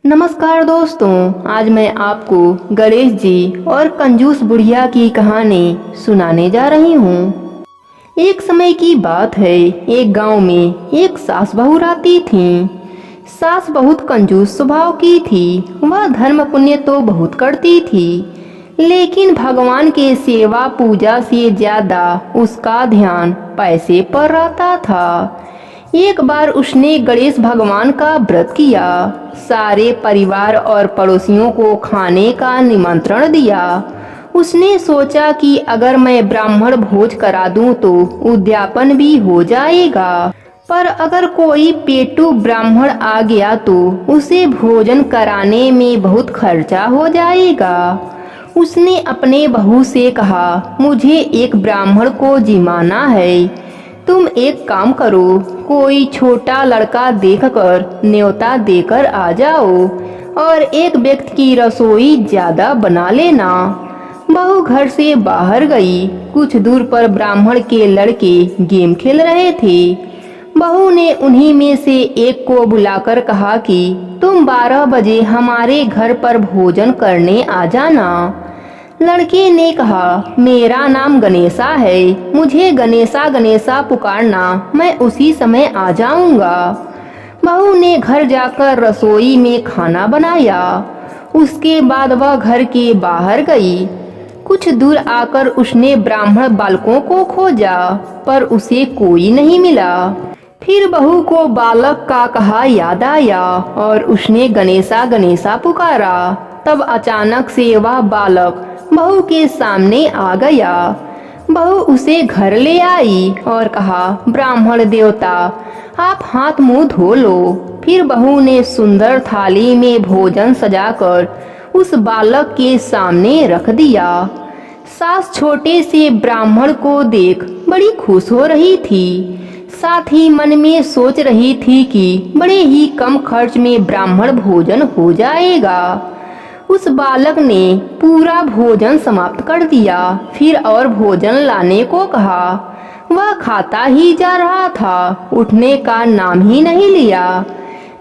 नमस्कार दोस्तों, आज मैं आपको गणेश जी और कंजूस बुढ़िया की कहानी सुनाने जा रही हूँ। एक समय की बात है, एक गांव में एक सास बहू रहती थीं। सास बहुत कंजूस स्वभाव की थी। वह धर्म पुण्य तो बहुत करती थी, लेकिन भगवान के सेवा पूजा से ज्यादा उसका ध्यान पैसे पर रहता था। एक बार उसने गणेश भगवान का व्रत किया, सारे परिवार और पड़ोसियों को खाने का निमंत्रण दिया। उसने सोचा कि अगर मैं ब्राह्मण भोज करा दूं तो उद्यापन भी हो जाएगा, पर अगर कोई पेटू ब्राह्मण आ गया तो उसे भोजन कराने में बहुत खर्चा हो जाएगा। उसने अपने बहू से कहा, मुझे एक ब्राह्मण को जिमाना है। तुम एक काम करो, कोई छोटा लड़का देखकर न्योता देकर आ जाओ और एक व्यक्ति की रसोई ज्यादा बना लेना। बहू घर से बाहर गई। कुछ दूर पर ब्राह्मण के लड़के गेम खेल रहे थे। बहू ने उन्हीं में से एक को बुलाकर कहा कि तुम 12 बजे हमारे घर पर भोजन करने आ जाना। लड़के ने कहा, मेरा नाम गणेशा है, मुझे गणेशा गणेशा पुकारना, मैं उसी समय आ जाऊंगा। बहू ने घर जाकर रसोई में खाना बनाया। उसके बाद वह घर के बाहर गई। कुछ दूर आकर उसने ब्राह्मण बालकों को खोजा, पर उसे कोई नहीं मिला। फिर बहू को बालक का कहा याद आया और उसने गणेशा गणेशा पुकारा। तब अचानक से वह बालक बहू के सामने आ गया। बहू उसे घर ले आई और कहा, ब्राह्मण देवता, आप हाथ मुंह धो लो। फिर बहू ने सुंदर थाली में भोजन सजाकर उस बालक के सामने रख दिया। सास छोटे से ब्राह्मण को देख बड़ी खुश हो रही थी, साथ ही मन में सोच रही थी कि बड़े ही कम खर्च में ब्राह्मण भोजन हो जाएगा। उस बालक ने पूरा भोजन समाप्त कर दिया, फिर और भोजन लाने को कहा। वह खाता ही जा रहा था, उठने का नाम ही नहीं लिया।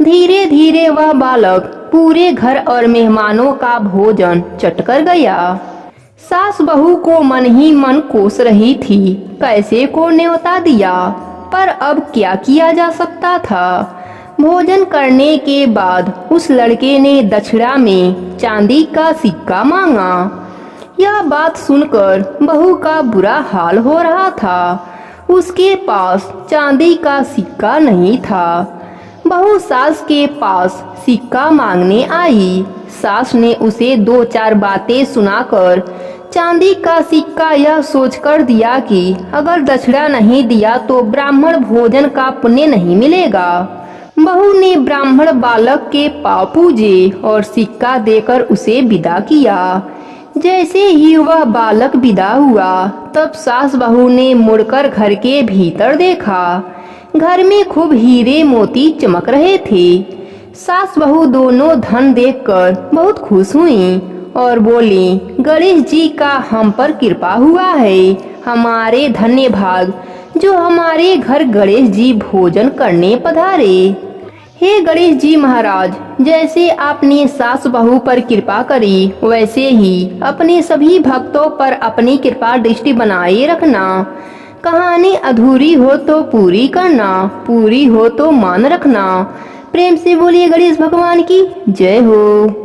धीरे धीरे वह बालक पूरे घर और मेहमानों का भोजन चट कर गया। सास बहू को मन ही मन कोस रही थी, कैसे को न्योता दिया, पर अब क्या किया जा सकता था। भोजन करने के बाद उस लड़के ने दक्षिणा में चांदी का सिक्का मांगा। यह बात सुनकर बहू का बुरा हाल हो रहा था। उसके पास चांदी का सिक्का नहीं था। बहू सास के पास सिक्का मांगने आई। सास ने उसे 2-4 बातें सुनाकर चांदी का सिक्का यह सोचकर दिया कि अगर दक्षिणा नहीं दिया तो ब्राह्मण भोजन का पुण्य नहीं मिलेगा। बहू ने ब्राह्मण बालक के पाँव पूजे और सिक्का देकर उसे विदा किया। जैसे ही वह बालक विदा हुआ, तब सास बहू ने मुड़कर घर के भीतर देखा। घर में खूब हीरे मोती चमक रहे थे। सास बहू दोनों धन देखकर बहुत खुश हुईं और बोली, गणेश जी का हम पर कृपा हुआ है। हमारे धन्य भाग जो हमारे घर गणेश जी भोजन करने पधारे। हे गणेश जी महाराज, जैसे आपने सास बहू पर कृपा करी, वैसे ही अपने सभी भक्तों पर अपनी कृपा दृष्टि बनाए रखना। कहानी अधूरी हो तो पूरी करना, पूरी हो तो मान रखना। प्रेम से बोलिए गणेश भगवान की जय हो।